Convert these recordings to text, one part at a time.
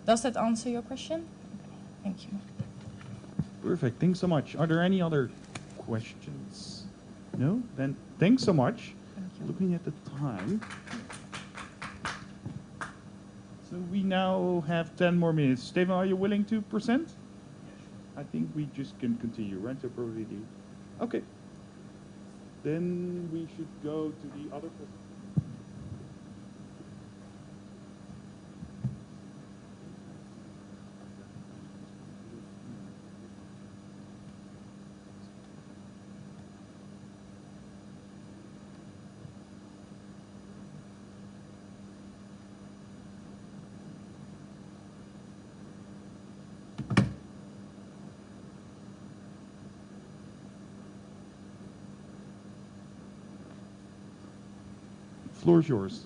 Does that answer your question? Okay, thank you. Perfect. Thanks so much. Are there any other questions? No? Then thanks so much. Thank you. Looking at the time. So we now have 10 more minutes. Stefan, are you willing to present? I think we just can continue, right? So probably okay. Then we should go to the other presentation. Floor is yours.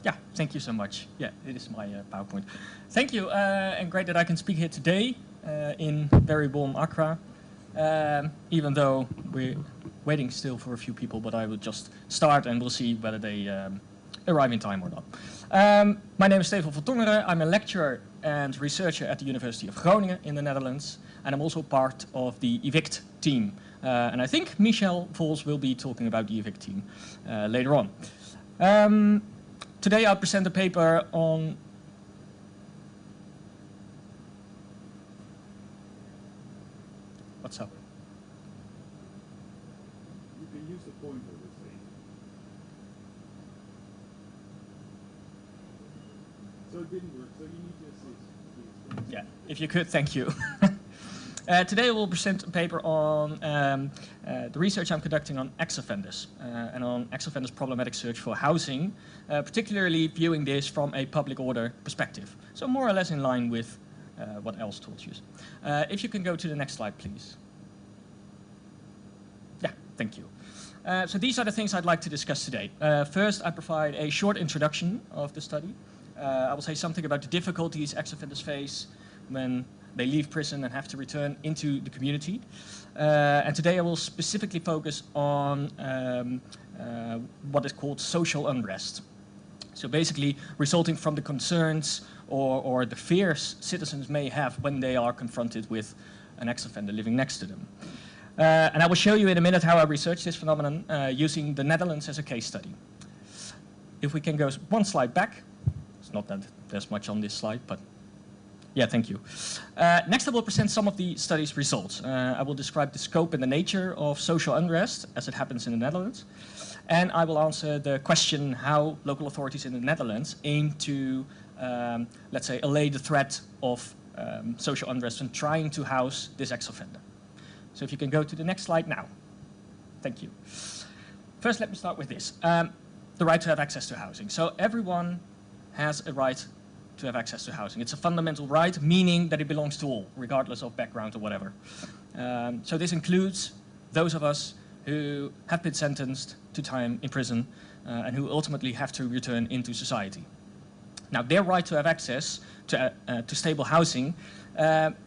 Yeah, thank you so much. Yeah, it is my PowerPoint. Thank you, and great that I can speak here today in very warm Accra, even though we're waiting still for a few people, but I will just start and we'll see whether they arrive in time or not. My name is Stefan van Tongeren. I'm a lecturer and researcher at the University of Groningen in the Netherlands, and I'm also part of the Iculc team. And I think Michel Vols will be talking about the Iculc team later on. Today I'll present a paper on what's up? You can use the pointer, let's say. So it didn't work, so you need to assist. Yeah, if you could, thank you. Today I will present a paper on the research I'm conducting on ex-offenders and on ex-offenders' problematic search for housing, particularly viewing this from a public order perspective. So more or less in line with what else told you. If you can go to the next slide, please. Yeah, thank you. So these are the things I'd like to discuss today. First, I provide a short introduction of the study. I will say something about the difficulties ex-offenders face when they leave prison and have to return into the community. And today I will specifically focus on what is called social unrest. So basically resulting from the concerns or the fears citizens may have when they are confronted with an ex-offender living next to them. And I will show you in a minute how I researched this phenomenon using the Netherlands as a case study. If we can go one slide back. It's not that there's much on this slide, but yeah, thank you. Next, I will present some of the study's results. I will describe the scope and the nature of social unrest as it happens in the Netherlands. And I will answer the question how local authorities in the Netherlands aim to, let's say, allay the threat of social unrest when trying to house this ex-offender. So if you can go to the next slide now. Thank you. First, let me start with this. The right to have access to housing. So everyone has a right to have access to housing. It's a fundamental right, meaning that it belongs to all, regardless of background or whatever. So this includes those of us who have been sentenced to time in prison and who ultimately have to return into society. Now, their right to have access to stable housing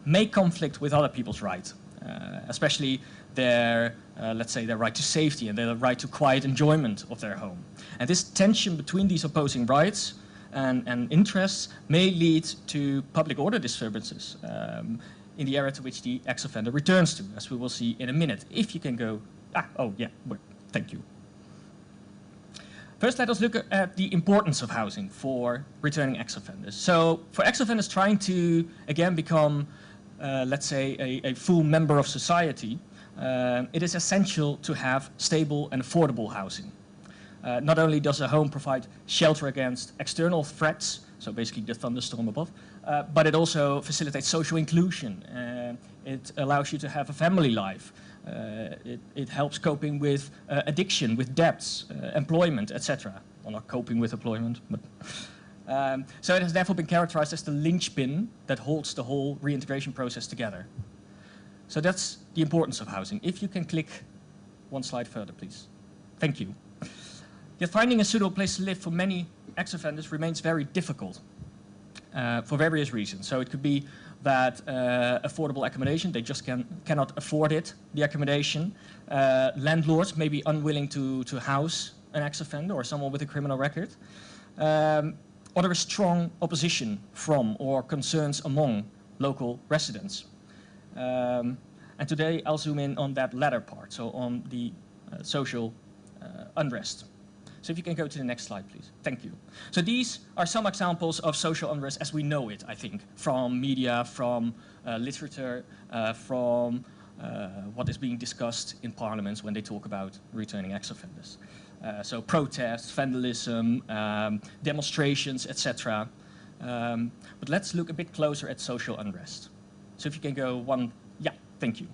may conflict with other people's right, especially their, let's say, their right to safety and their right to quiet enjoyment of their home. And this tension between these opposing rights and interests may lead to public order disturbances in the area to which the ex-offender returns to, as we will see in a minute. If you can go, thank you. First, let us look at the importance of housing for returning ex-offenders. So for ex-offenders trying to, again, become, let's say, a full member of society, it is essential to have stable and affordable housing. Not only does a home provide shelter against external threats, so basically the thunderstorm above, but it also facilitates social inclusion. It allows you to have a family life. It helps coping with addiction, with debts, employment, etc. Well, not coping with employment, but... so it has therefore been characterized as the linchpin that holds the whole reintegration process together. So that's the importance of housing. If you can click one slide further, please. Thank you. Yet finding a suitable place to live for many ex-offenders remains very difficult for various reasons. So it could be that affordable accommodation, they just cannot afford it, the accommodation. Landlords may be unwilling to house an ex-offender or someone with a criminal record. or there is strong opposition from or concerns among local residents. And today I'll zoom in on that latter part, so on the social unrest. So if you can go to the next slide, please. Thank you. So these are some examples of social unrest as we know it, I think, from media, from literature, from what is being discussed in parliaments when they talk about returning ex-offenders. So protests, vandalism, demonstrations, etc. But let's look a bit closer at social unrest. So if you can go one, yeah, thank you.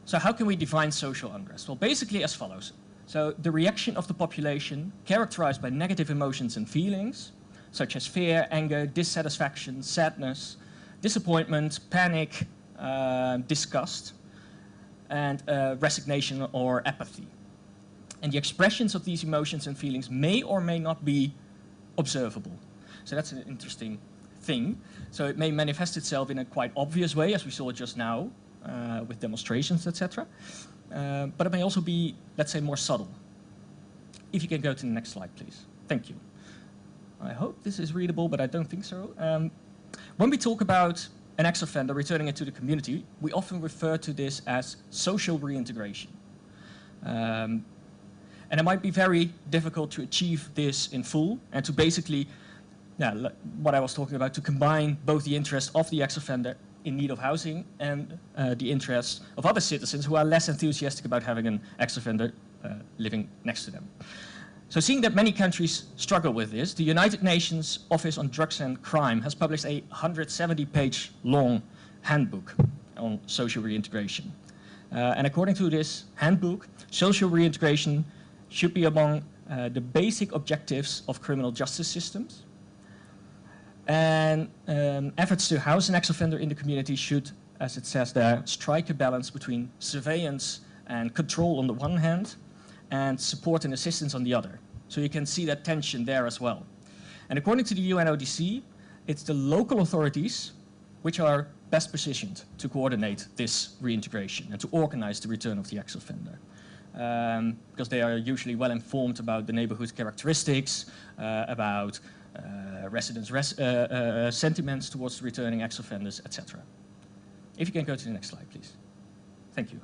So how can we define social unrest? Well, basically as follows. So the reaction of the population characterized by negative emotions and feelings, such as fear, anger, dissatisfaction, sadness, disappointment, panic, disgust, and resignation or apathy. And the expressions of these emotions and feelings may or may not be observable. So that's an interesting thing. So it may manifest itself in a quite obvious way, as we saw just now, with demonstrations, etc. But it may also be, let's say, more subtle. If you can go to the next slide, please. Thank you. I hope this is readable, but I don't think so. When we talk about an ex-offender returning into the community, we often refer to this as social reintegration. And it might be very difficult to achieve this in full and to basically, what I was talking about, to combine both the interests of the ex-offender in need of housing and the interests of other citizens who are less enthusiastic about having an ex-offender living next to them. So seeing that many countries struggle with this, the United Nations Office on Drugs and Crime has published a 170-page long handbook on social reintegration. And according to this handbook, social reintegration should be among the basic objectives of criminal justice systems. And efforts to house an ex-offender in the community should, as it says there, strike a balance between surveillance and control on the one hand, and support and assistance on the other. So you can see that tension there as well. And according to the UNODC, it's the local authorities which are best positioned to coordinate this reintegration and to organize the return of the ex-offender. Because they are usually well informed about the neighborhood characteristics, about residents' sentiments towards returning ex-offenders, etc. If you can go to the next slide, please. Thank you.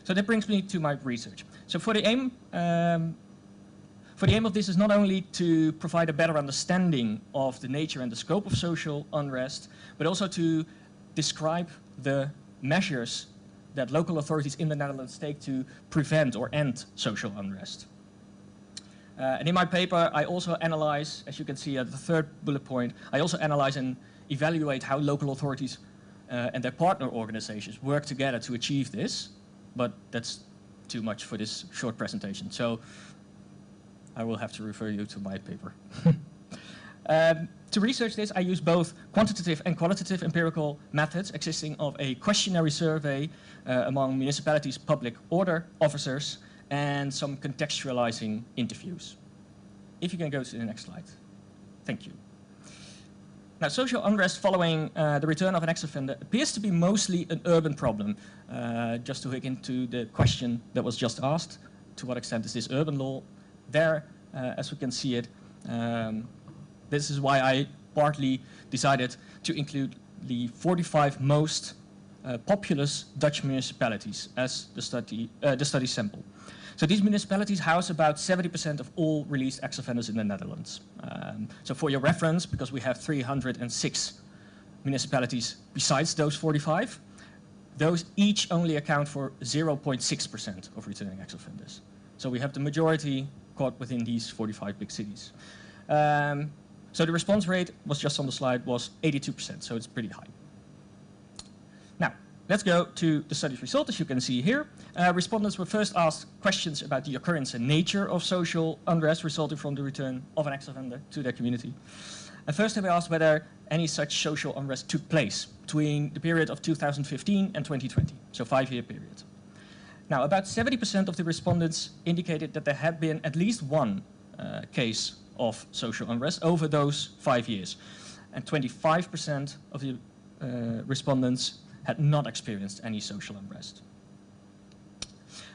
So that brings me to my research. So for the aim of this is not only to provide a better understanding of the nature and the scope of social unrest, but also to describe the measures that local authorities in the Netherlands take to prevent or end social unrest. And in my paper, I also analyze, as you can see at the third bullet point, I also analyze and evaluate how local authorities and their partner organizations work together to achieve this, but that's too much for this short presentation. So I will have to refer you to my paper. To research this, I use both quantitative and qualitative empirical methods consisting of a questionnaire survey among municipalities' public order officers and some contextualizing interviews. If you can go to the next slide. Thank you. Now, social unrest following the return of an ex-offender appears to be mostly an urban problem. Just to hook into the question that was just asked, to what extent is this urban law? There, as we can see it, this is why I partly decided to include the 45 most populous Dutch municipalities as the study sample. So these municipalities house about 70% of all released ex-offenders in the Netherlands. So for your reference, because we have 306 municipalities besides those 45, those each only account for 0.6% of returning ex-offenders. So we have the majority caught within these 45 big cities. So the response rate was just on the slide was 82%, so it's pretty high. Now, let's go to the study's result, as you can see here. Respondents were first asked questions about the occurrence and nature of social unrest resulting from the return of an ex-offender to their community. And first they were asked whether any such social unrest took place between the period of 2015 and 2020, so 5-year period. Now, about 70% of the respondents indicated that there had been at least one case of social unrest over those 5 years. And 25% of the respondents had not experienced any social unrest.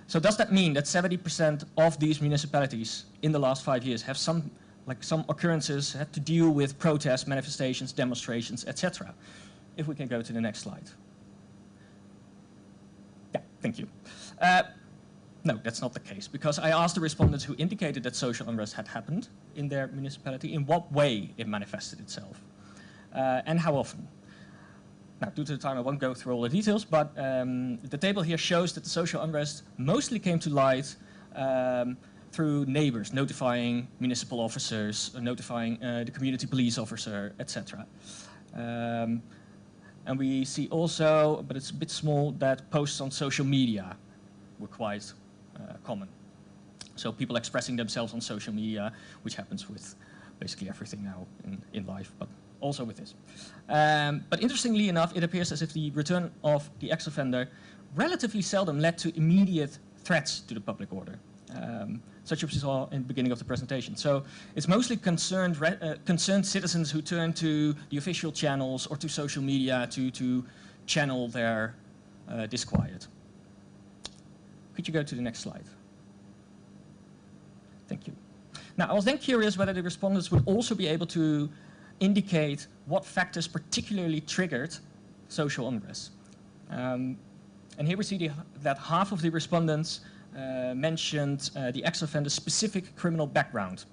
So does that mean that 70% of these municipalities in the last 5 years have some like some occurrences had to deal with protests, manifestations, demonstrations, etc. If we can go to the next slide. Yeah, thank you. No, that's not the case, because I asked the respondents who indicated that social unrest had happened in their municipality, in what way it manifested itself, and how often. Now, due to the time, I won't go through all the details, but the table here shows that the social unrest mostly came to light through neighbors notifying municipal officers, notifying the community police officer, etc. And we see also, but it's a bit small, that posts on social media were quite common. So people expressing themselves on social media, which happens with basically everything now in life, but also with this. But interestingly enough, it appears as if the return of the ex-offender relatively seldom led to immediate threats to the public order, such as we saw in the beginning of the presentation. So it's mostly concerned citizens who turn to the official channels or to social media to channel their disquiet. Could you go to the next slide? Thank you. Now, I was then curious whether the respondents would also be able to indicate what factors particularly triggered social unrest. And here we see that half of the respondents mentioned the ex-offender's specific criminal background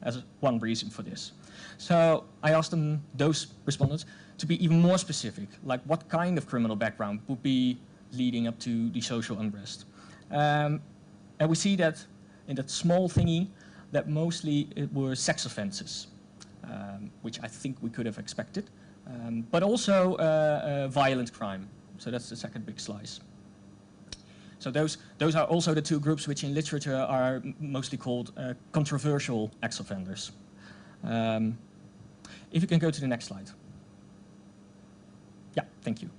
as one reason for this. So I asked them, those respondents, to be even more specific, like what kind of criminal background would be leading up to the social unrest. And we see that in that small thingy that mostly it were sex offenses, which I think we could have expected, but also violent crime. So that's the second big slice. So those are also the two groups which in literature are mostly called controversial ex-offenders. If you can go to the next slide. Yeah, thank you.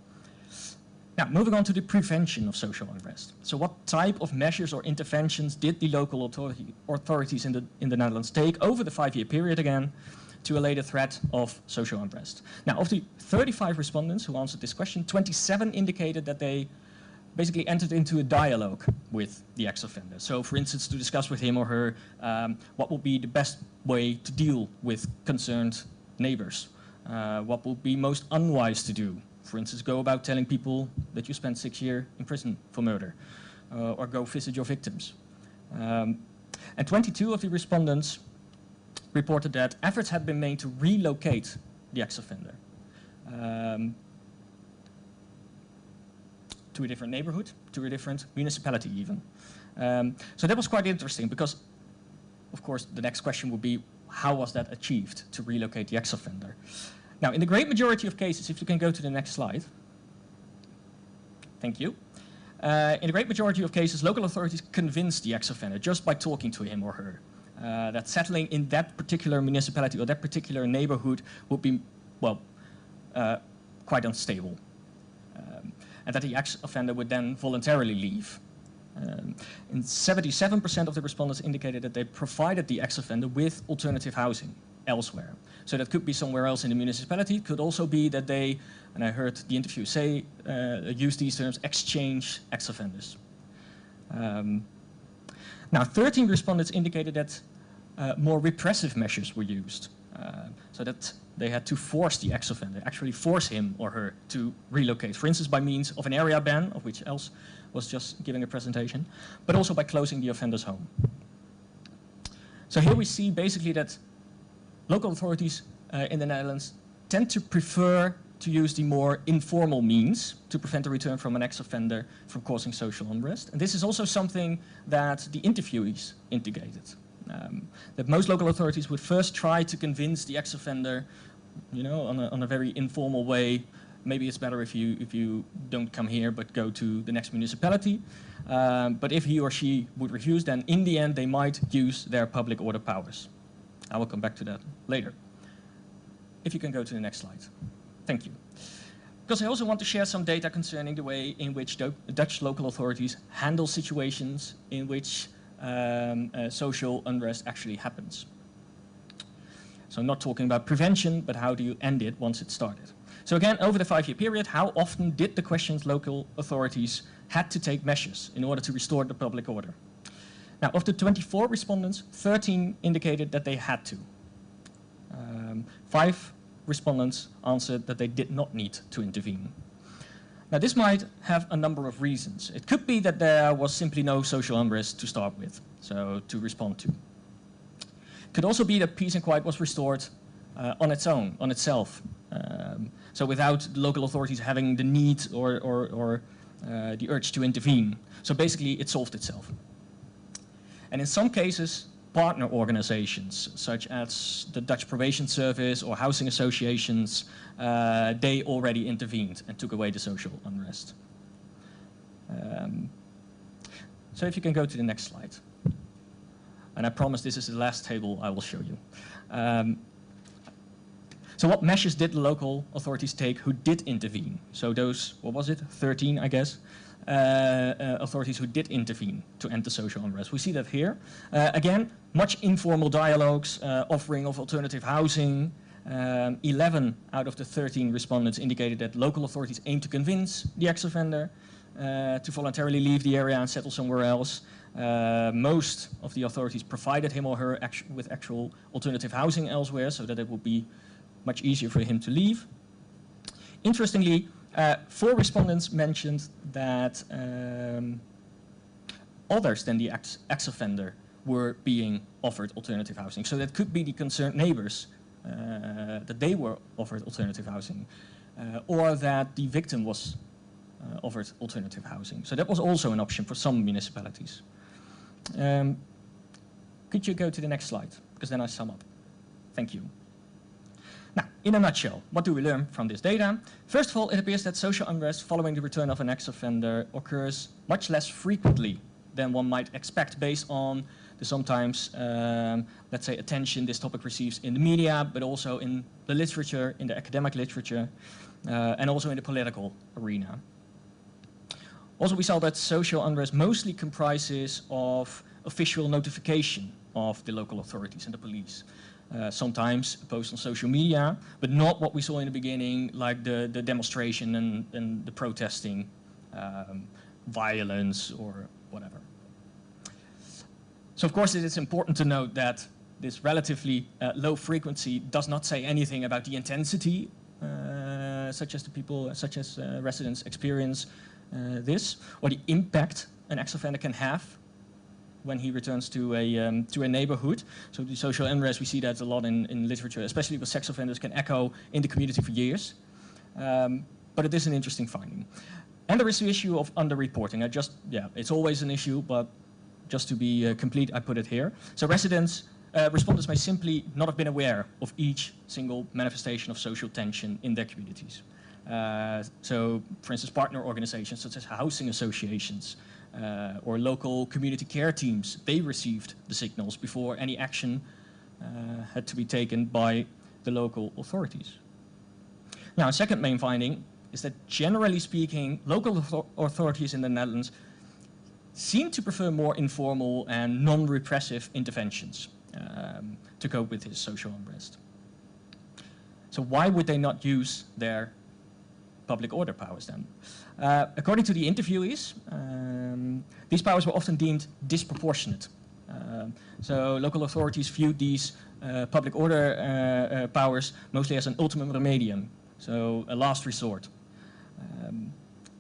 Now, moving on to the prevention of social unrest. So what type of measures or interventions did the local authorities in the Netherlands take over the 5-year period again to allay the threat of social unrest? Now, of the 35 respondents who answered this question, 27 indicated that they basically entered into a dialogue with the ex-offender. So, for instance, to discuss with him or her what would be the best way to deal with concerned neighbors, what would be most unwise to do. For instance, go about telling people that you spent 6 years in prison for murder, or go visit your victims. And 22 of the respondents reported that efforts had been made to relocate the ex-offender to a different neighborhood, to a different municipality even. So that was quite interesting because, of course, the next question would be, how was that achieved to relocate the ex-offender? Now, in the great majority of cases, if you can go to the next slide. Thank you. In the great majority of cases, local authorities convinced the ex-offender just by talking to him or her that settling in that particular municipality or that particular neighborhood would be, well, quite unstable. And that the ex-offender would then voluntarily leave. And 77% of the respondents indicated that they provided the ex-offender with alternative housing elsewhere. So that could be somewhere else in the municipality. It could also be that they, and I heard the interview say, use these terms, exchange ex-offenders. Now, 13 respondents indicated that more repressive measures were used. So that they had to force the ex-offender, actually force him or her to relocate. For instance, by means of an area ban, of which Els was just giving a presentation, but also by closing the offender's home. So here we see basically that local authorities in the Netherlands tend to prefer to use the more informal means to prevent a return from an ex-offender from causing social unrest. And this is also something that the interviewees indicated. That most local authorities would first try to convince the ex-offender, you know, on a very informal way. Maybe it's better if you don't come here but go to the next municipality. But if he or she would refuse, then in the end they might use their public order powers. I will come back to that later. If you can go to the next slide. Thank you. Because I also want to share some data concerning the way in which Dutch local authorities handle situations in which social unrest actually happens. So not talking about prevention, but how do you end it once it started. So again, over the 5-year period, how often did the questioned local authorities had to take measures in order to restore the public order? Now, of the 24 respondents, 13 indicated that they had to. 5 respondents answered that they did not need to intervene. Now, this might have a number of reasons. It could be that there was simply no social unrest to start with, so to respond to. It could also be that peace and quiet was restored on its own, on itself. So without the local authorities having the need or the urge to intervene. So basically, it solved itself. And in some cases, partner organizations, such as the Dutch Probation Service or housing associations, they already intervened and took away the social unrest. So if you can go to the next slide. And I promise this is the last table I will show you. So what measures did the local authorities take who did intervene? So those, what was it, 13, I guess, authorities who did intervene to end the social unrest. We see that here. Again, much informal dialogues, offering of alternative housing. 11 out of the 13 respondents indicated that local authorities aimed to convince the ex-offender to voluntarily leave the area and settle somewhere else. Most of the authorities provided him or her with actual alternative housing elsewhere so that it would be much easier for him to leave. Interestingly, 4 respondents mentioned that others than the ex-offender were being offered alternative housing. So that could be the concerned neighbors, that they were offered alternative housing, or that the victim was offered alternative housing. So that was also an option for some municipalities. Could you go to the next slide? Because then I sum up. Thank you. Now, in a nutshell, what do we learn from this data? First of all, it appears that social unrest following the return of an ex-offender occurs much less frequently than one might expect based on the sometimes, let's say, attention this topic receives in the media, but also in the literature, in the academic literature, and also in the political arena. Also, we saw that social unrest mostly comprises of official notification of the local authorities and the police. Sometimes post on social media, but not what we saw in the beginning, like the demonstration and the protesting, violence or whatever. So of course it is important to note that this relatively low frequency does not say anything about the intensity, such as residents experience this, or the impact an ex-offender can have when he returns to a neighborhood. So the social unrest, we see that a lot in literature, especially with sex offenders, can echo in the community for years. But it is an interesting finding. And there is the issue of underreporting. It's always an issue, but just to be complete, I put it here. So respondents may simply not have been aware of each single manifestation of social tension in their communities. So, for instance, partner organizations such as housing associations, or local community care teams, they received the signals before any action had to be taken by the local authorities. Now, a second main finding is that generally speaking, local authorities in the Netherlands seem to prefer more informal and non-repressive interventions to cope with this social unrest. So why would they not use their public order powers then? According to the interviewees, these powers were often deemed disproportionate. So local authorities viewed these public order powers mostly as an ultimum remedium, so a last resort,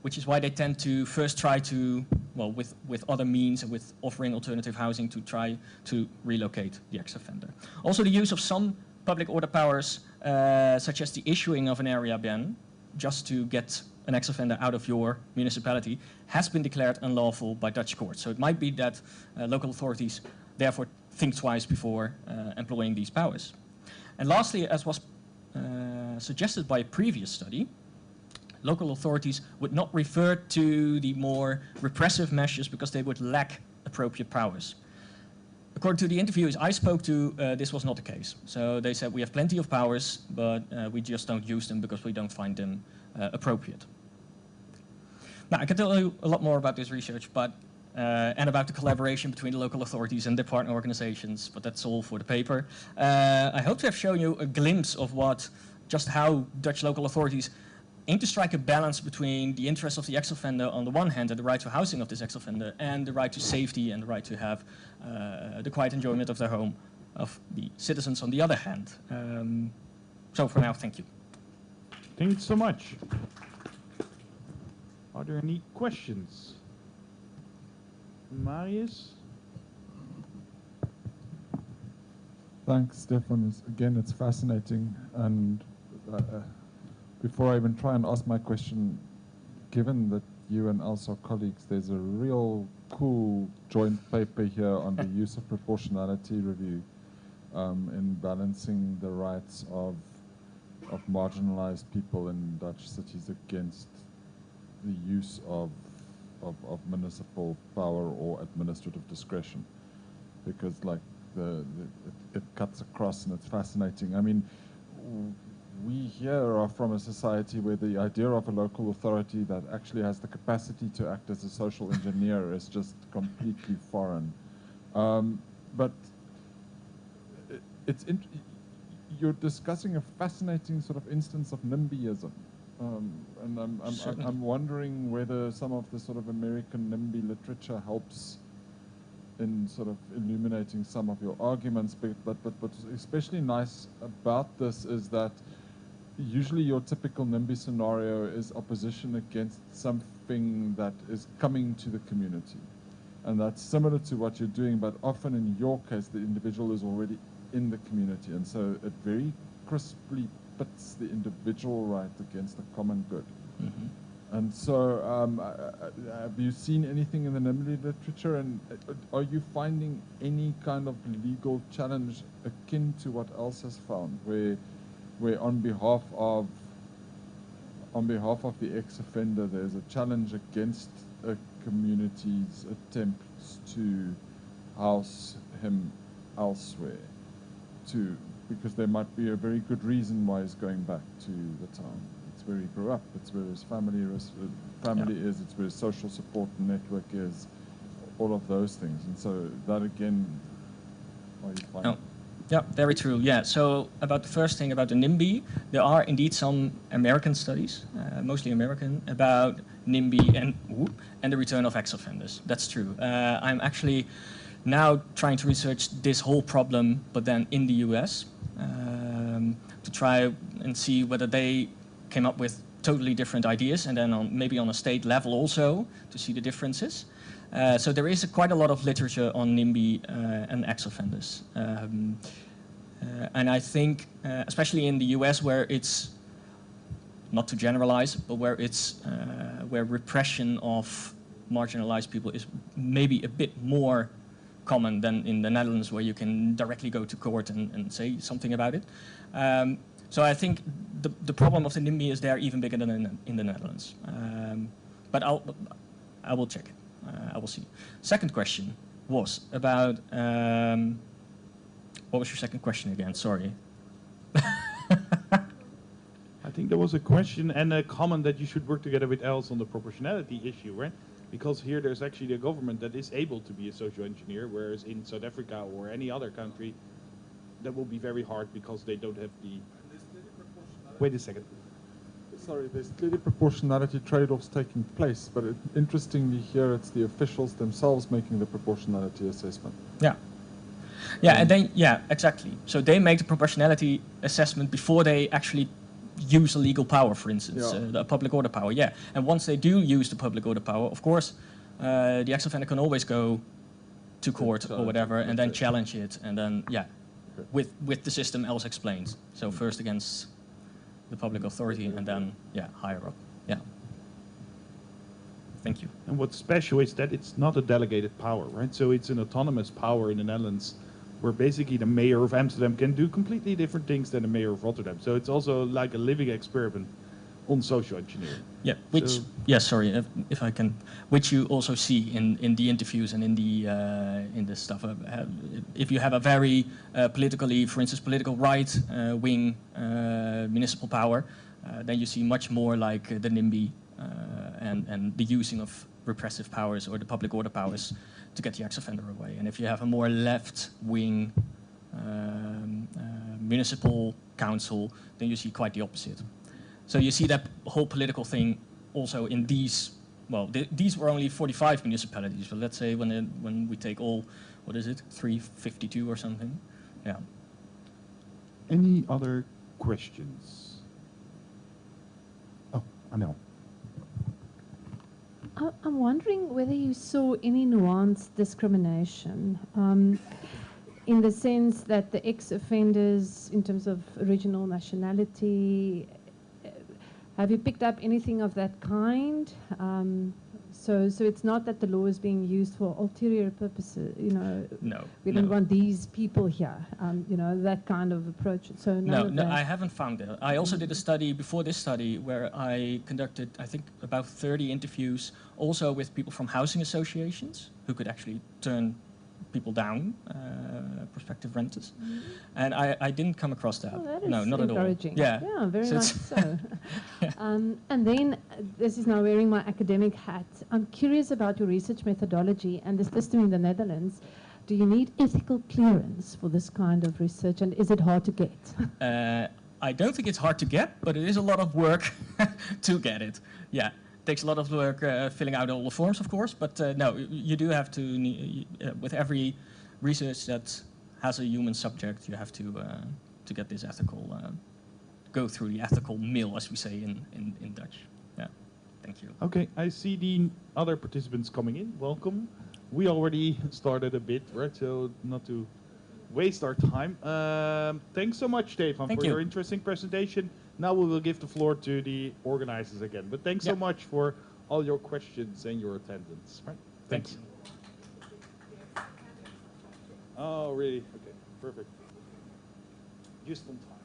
which is why they tend to first try to, well, with other means and with offering alternative housing to try to relocate the ex-offender. Also the use of some public order powers, such as the issuing of an area ban, just to get an ex-offender out of your municipality, has been declared unlawful by Dutch courts. So it might be that local authorities therefore think twice before employing these powers. And lastly, as was suggested by a previous study, local authorities would not refer to the more repressive measures because they would lack appropriate powers. According to the interviews I spoke to, this was not the case. So they said we have plenty of powers, but we just don't use them because we don't find them appropriate. Now, I can tell you a lot more about this research, and about the collaboration between the local authorities and their partner organizations, but that's all for the paper. I hope to have shown you a glimpse of just how Dutch local authorities aim to strike a balance between the interests of the ex-offender on the one hand and the right to housing of this ex-offender and the right to safety and the right to have the quiet enjoyment of their home of the citizens on the other hand. So for now, thank you. Thank you so much. Are there any questions? Marius? Thanks, Stefan. Again, it's fascinating. And before I even try and ask my question, given that you and Els are colleagues, there's a real cool joint paper here on the use of proportionality review in balancing the rights of marginalized people in Dutch cities against the use of municipal power or administrative discretion, because like it cuts across and it's fascinating. I mean, we here are from a society where the idea of a local authority that actually has the capacity to act as a social engineer is just completely foreign. But you're discussing a fascinating sort of instance of NIMBYism. And I'm wondering whether some of the sort of American NIMBY literature helps in sort of illuminating some of your arguments. But what's especially nice about this is that usually your typical NIMBY scenario is opposition against something that is coming to the community. And that's similar to what you're doing, but often in your case, the individual is already in the community. And so it very crisply pits the individual right against the common good. Mm-hmm. And so have you seen anything in the NIMBY literature, and are you finding any kind of legal challenge akin to what else has found, where on behalf of the ex-offender there's a challenge against a community's attempts to house him elsewhere, because there might be a very good reason why he's going back to the town. It's where he grew up, it's where his family is, it's where his social support network is, all of those things. And so that again, are you finding? Oh. Yeah, very true. Yeah, so about the first thing about the NIMBY, there are indeed some American studies, mostly American, about NIMBY and the return of ex-offenders. That's true. I'm actually now trying to research this whole problem, but then in the US, to try and see whether they came up with totally different ideas, and then maybe on a state level also, to see the differences. So there is quite a lot of literature on NIMBY and ex-offenders. And I think, especially in the US, where it's, not to generalize, but where it's where repression of marginalized people is maybe a bit more common than in the Netherlands, where you can directly go to court and say something about it. So I think the problem of the NIMBY is there even bigger than in the Netherlands. But I will check it. I will see. Second question was about, what was your second question again? Sorry. I think there was a question and a comment that you should work together with Els on the proportionality issue, right? Because here there's actually a government that is able to be a social engineer, whereas in South Africa or any other country, that will be very hard because they don't have the... Wait a second. Sorry, there's clearly proportionality trade-offs taking place, but interestingly here it's the officials themselves making the proportionality assessment. Yeah. Yeah, and then, yeah, exactly. So they make the proportionality assessment before they actually use a legal power, for instance, the public order power, yeah. And once they do use the public order power, of course, the ex-offender can always go to court or whatever and then challenge it, and then, yeah, with the system Els explains. So first against the public authority and then, yeah, higher up, yeah. Thank you. And what's special is that it's not a delegated power, right? So it's an autonomous power in the Netherlands, where basically the mayor of Amsterdam can do completely different things than the mayor of Rotterdam. So it's also like a living experiment on social engineering. Yeah, which, so, yeah, sorry, if I can, which you also see in the interviews and in this stuff. If you have a very politically, for instance, political right wing municipal power, then you see much more like the NIMBY and the using of repressive powers or the public order powers to get the ex-offender away. And if you have a more left-wing municipal council, then you see quite the opposite. So you see that whole political thing also in these, well, these were only 45 municipalities, but let's say when we take all, what is it, 352 or something? Yeah. Any other questions? Oh, Anel. I'm wondering whether you saw any nuanced discrimination in the sense that the ex-offenders, in terms of original nationality, have you picked up anything of that kind? So it's not that the law is being used for ulterior purposes, you know. No. We don't want these people here, you know, that kind of approach. So No, I haven't found that. I also did a study before this study where I conducted, I think, about 30 interviews, also with people from housing associations who could actually turn people down, prospective renters. And I didn't come across that. Oh, that is no, not at all. encouraging. Yeah, Yeah, very So much so. And then, this is now wearing my academic hat, I'm curious about your research methodology and the system in the Netherlands. Do you need ethical clearance for this kind of research, and is it hard to get? I don't think it's hard to get, but it is a lot of work to get it. Yeah, it takes a lot of work filling out all the forms, of course, but no, you do have to, with every research that has a human subject, you have to get this ethical, go through the ethical mill, as we say in Dutch. Yeah, thank you. Okay, I see the other participants coming in. Welcome. We already started a bit, right? So not to waste our time. Thanks so much, Stefan, Thank for you. your interesting presentation. Now we will give the floor to the organizers again. But thanks so much for all your questions and your attendance. Right? Thank you. Oh, really? Okay, perfect. Just on time.